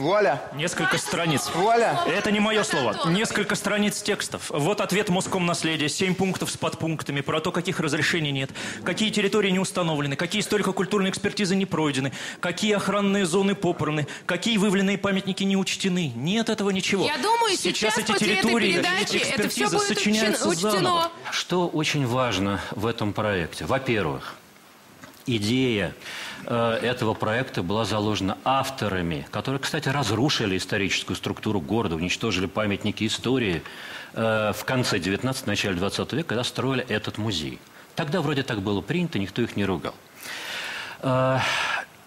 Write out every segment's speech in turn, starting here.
Вуаля. Несколько страниц. Вуаля. Это не мое слово. Несколько страниц текстов. Вот ответ Москомнаследия. 7 пунктов с подпунктами про то, каких разрешений нет, какие территории не установлены, какие историко-культурные экспертизы не пройдены, какие охранные зоны попраны, какие выявленные памятники не учтены. Нет этого ничего. Я думаю, сейчас эти после этой территории, передачи эти это все экспертизы будет сочиняются учтено. заново. Что очень важно в этом проекте? Во-первых, идея этого проекта была заложена авторами, которые, кстати, разрушили историческую структуру города, уничтожили памятники истории в конце 19-го, начале 20 века, когда строили этот музей. Тогда вроде так было принято, никто их не ругал.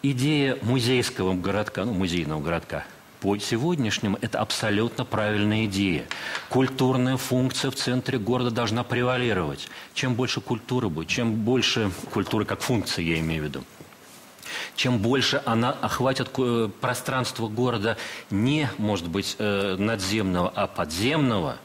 Идея музейского городка, музейного городка, по сегодняшнему это абсолютно правильная идея. Культурная функция в центре города должна превалировать. Чем больше культуры будет, чем больше культуры как функции, я имею в виду, чем больше она охватит пространство города не, может быть, надземного, а подземного,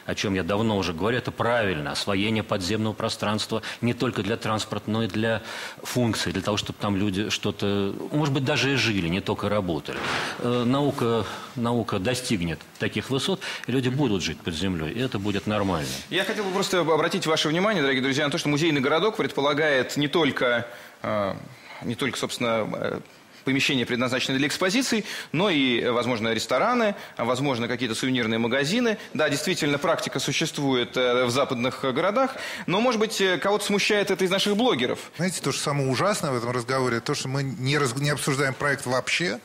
о чем я давно уже говорю, это правильно. Освоение подземного пространства не только для транспорта, но и для функций, для того, чтобы там люди что-то, может быть, даже и жили, не только работали. Наука достигнет таких высот, и люди будут жить под землей, и это будет нормально. Я хотел бы просто обратить ваше внимание, дорогие друзья, на то, что музейный городок предполагает не только собственно, помещения, предназначенные для экспозиций, но и, возможно, рестораны, возможно, какие-то сувенирные магазины. Да, действительно, практика существует в западных городах, но, может быть, кого-то смущает это из наших блогеров. Знаете, то, что самое ужасное в этом разговоре, то, что мы не обсуждаем проект вообще,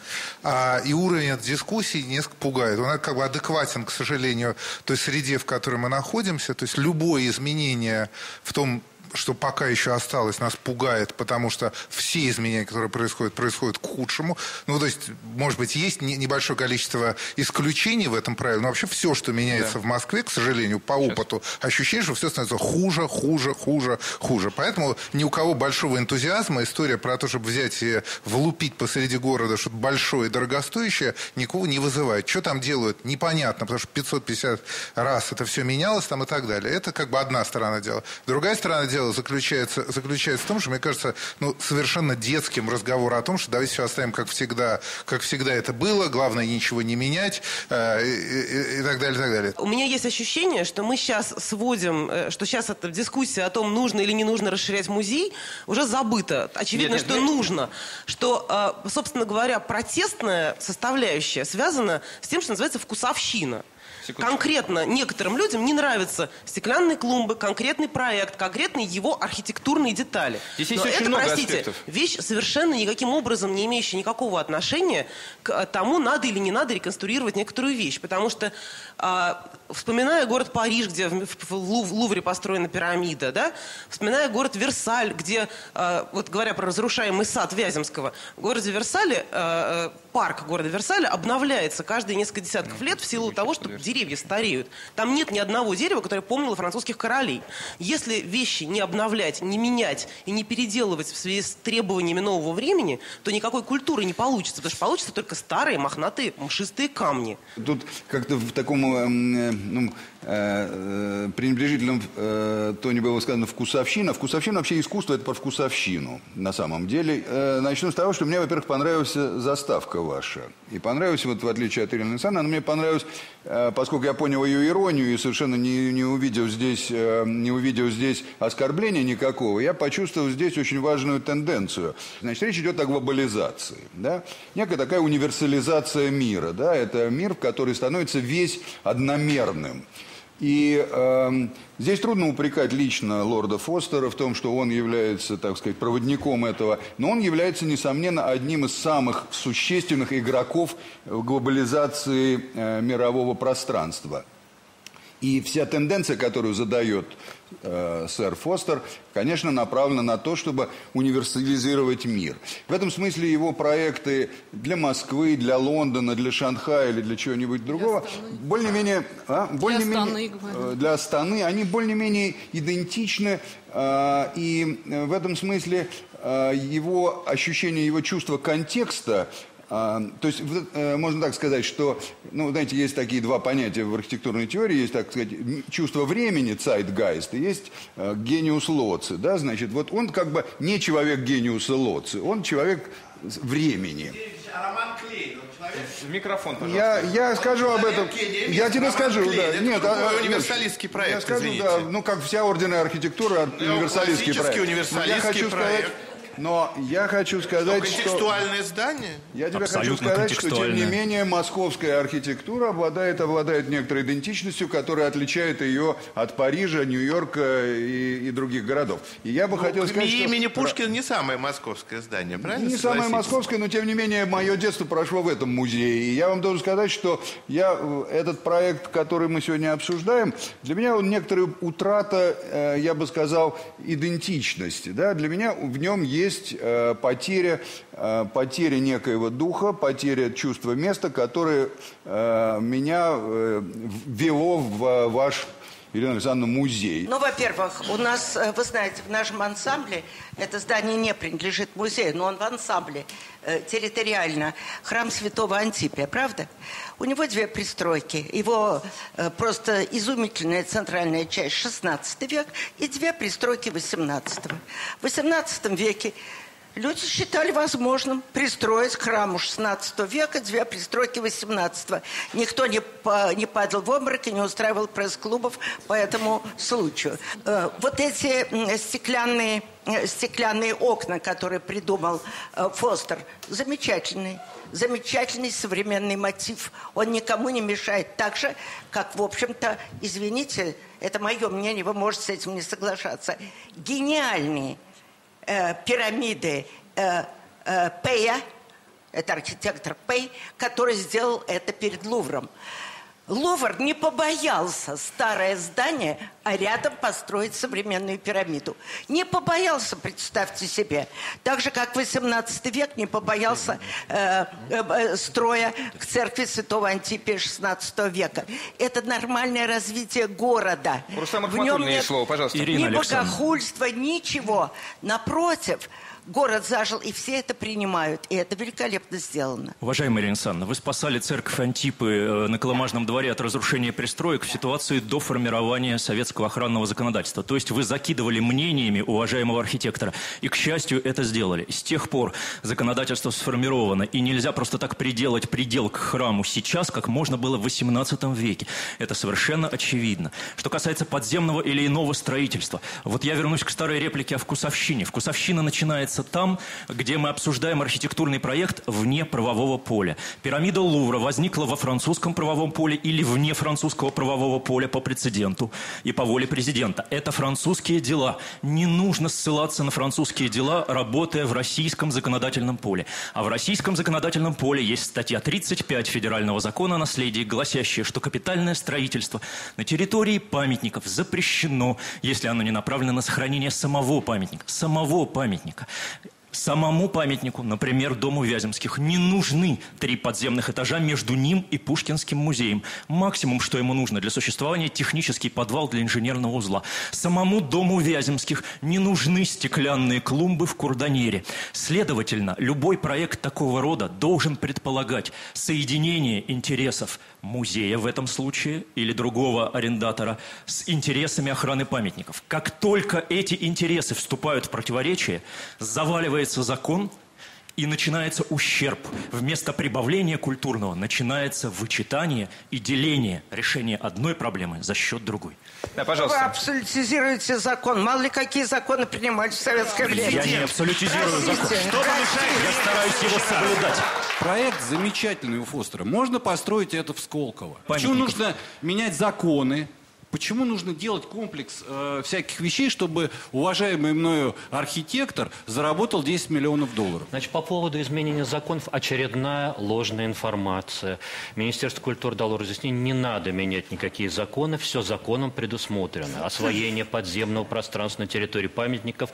и уровень этой дискуссии несколько пугает. Он как бы адекватен, к сожалению, той среде, в которой мы находимся. То есть любое изменение в том, что пока еще осталось, нас пугает, потому что все изменения, которые происходят к худшему. Ну, то есть, может быть, есть небольшое количество исключений в этом правиле, но вообще все, что меняется в Москве, к сожалению, по опыту, ощущение, что все становится хуже, хуже, хуже, хуже. Поэтому ни у кого большого энтузиазма, история про то, чтобы взять и влупить посреди города что-то большое и дорогостоящее, никого не вызывает. Что там делают, непонятно, потому что 550 раз это все менялось там и так далее. Это как бы одна сторона дела. Другая сторона дела заключается в том, что, мне кажется, совершенно детским разговор о том, что давайте все оставим как всегда это было, главное ничего не менять и так далее, и так далее. У меня есть ощущение, что мы сейчас сводим, что сейчас эта дискуссия о том, нужно или не нужно расширять музей, уже забыта. Очевидно, что нужно. Что, собственно говоря, протестная составляющая связана с тем, что называется вкусовщина. Конкретно некоторым людям не нравятся стеклянные клумбы, конкретный проект, конкретные его архитектурные детали. Здесь есть Но очень это, много простите, аспектов. вещь совершенно никаким образом не имеющая никакого отношения к тому, надо или не надо реконструировать некоторую вещь. Потому что, вспоминая город Париж, где в Лувре построена пирамида, да? Вспоминая город Версаль, где, вот говоря про разрушаемый сад Вяземского, в городе Версале, парк города Версаля обновляется каждые несколько десятков лет в силу того, что деревья стареют. Там нет ни одного дерева, которое помнило французских королей. Если вещи не обновлять, не менять и не переделывать в связи с требованиями нового времени, то никакой культуры не получится, потому что получатся только старые, мохнатые, мшистые камни. Тут как-то в таком пренебрежительном тоне было сказано вкусовщина. Вкусовщина вообще искусство, это про вкусовщину на самом деле. Начну с того, что мне, во-первых, понравилась заставка ваша. И понравилась, вот в отличие от Ирины Александровны, она мне понравилась, поскольку я понял ее иронию и совершенно не увидел здесь оскорбления никакого, я почувствовал здесь очень важную тенденцию. Значит, речь идет о глобализации. Да? Некая такая универсализация мира. Да? Это мир, в который становится весь одномерным. И здесь трудно упрекать лично лорда Фостера в том, что он является, так сказать, проводником этого, но он является, несомненно, одним из самых существенных игроков в глобализации мирового пространства. И вся тенденция, которую задает сэр Фостер, конечно, направлена на то, чтобы универсализировать мир. В этом смысле его проекты для Москвы, для Лондона, для Шанхая или для чего-нибудь другого, более-менее... Для Астаны, они более-менее идентичны. И в этом смысле его ощущение, его чувство контекста, то есть, можно так сказать, что, знаете, есть такие два понятия в архитектурной теории, есть, так сказать, чувство времени, Zeitgeist, и есть гениус лоци, да, значит, вот он как бы не человек гениуса лоци, он человек времени. Роман Клейн, человек Микрофон, пожалуйста. Я скажу об этом. Я тебе скажу, да. Нет, универсалистский проект, я скажу, извините. да, ну, как вся орденная архитектура, универсалистский проект. Универсалистский проект. Но я хочу сказать, что... Контекстуальное здание? Я тебе хочу Абсолютно сказать, что, тем не контекстуальное. менее, московская архитектура обладает некоторой идентичностью, которая отличает ее от Парижа, Нью-Йорка и других городов. И я бы хотел сказать, что... Имени Пушкина не самое московское здание, правильно? Не самое московское, но тем не менее мое детство прошло в этом музее. И я вам должен сказать, что этот проект, который мы сегодня обсуждаем, для меня он некоторая утрата, я бы сказал, идентичности. Да? Для меня в нем есть потеря некоего духа, потеря чувства места, которое меня вело в ваш, Ирина Александровна, музей. Ну, во-первых, у нас, вы знаете, в нашем ансамбле, это здание не принадлежит музею, но он в ансамбле территориально. Храм Святого Антипия, правда? У него две пристройки. Его просто изумительная центральная часть 16 век и две пристройки 18-го. В 18 веке люди считали возможным пристроить к храму 16 века две пристройки 18-го. Никто не падал в обморок и не устраивал пресс-клубов по этому случаю. Вот эти стеклянные окна, которые придумал Фостер, замечательный современный мотив. Он никому не мешает. Так же, как, в общем-то, извините, это мое мнение, вы можете с этим не соглашаться, гениальные пирамиды Пэя, это архитектор Пэй, который сделал это перед Лувром. Лувр не побоялся старое здание, а рядом построить современную пирамиду. Не побоялся, представьте себе. Так же, как 18 век не побоялся строя к церкви Святого Антипия 16 века. Это нормальное развитие города. Рустам В нем Ахматуллин, нет слово, пожалуйста. Ирина ни Александровна. богохульства, ничего. Напротив, город зажил, и все это принимают. И это великолепно сделано. Уважаемая Ирина Александровна, вы спасали церковь Антипы на Колымажном дворе от разрушения пристроек в ситуации до формирования советского охранного законодательства. То есть вы закидывали мнениями уважаемого архитектора. И, к счастью, это сделали. С тех пор законодательство сформировано. И нельзя просто так приделать предел к храму сейчас, как можно было в XVIII веке. Это совершенно очевидно. Что касается подземного или иного строительства. Вот я вернусь к старой реплике о вкусовщине. Вкусовщина начинается там, где мы обсуждаем архитектурный проект вне правового поля. Пирамида Лувра возникла во французском правовом поле или вне французского правового поля по прецеденту и по воле президента. Это французские дела. Не нужно ссылаться на французские дела, работая в российском законодательном поле. А в российском законодательном поле есть статья 35 Федерального закона о наследии, гласящая, что капитальное строительство на территории памятников запрещено, если оно не направлено на сохранение самого памятника. Самому памятнику, например, Дому Вяземских, не нужны 3 подземных этажа между ним и Пушкинским музеем. Максимум, что ему нужно для существования, технический подвал для инженерного узла. Самому Дому Вяземских не нужны стеклянные клумбы в Курданере. Следовательно, любой проект такого рода должен предполагать соединение интересов музея в этом случае или другого арендатора с интересами охраны памятников. Как только эти интересы вступают в противоречие, заваливается закон и начинается ущерб. Вместо прибавления культурного начинается вычитание и деление решения одной проблемы за счет другой. Да, Вы пожалуйста. абсолютизируете закон. Мало ли какие законы принимали в советское время. Я не абсолютизирую закон. Я стараюсь его соблюдать. Проект замечательный у Фостера. Можно построить это в Сколково. Почему Памятников. нужно менять законы? Почему нужно делать комплекс всяких вещей, чтобы уважаемый мною архитектор заработал 10 миллионов долларов? Значит, по поводу изменения законов очередная ложная информация. Министерство культуры дало разъяснение, не надо менять никакие законы, все законом предусмотрено. Освоение подземного пространства на территории памятников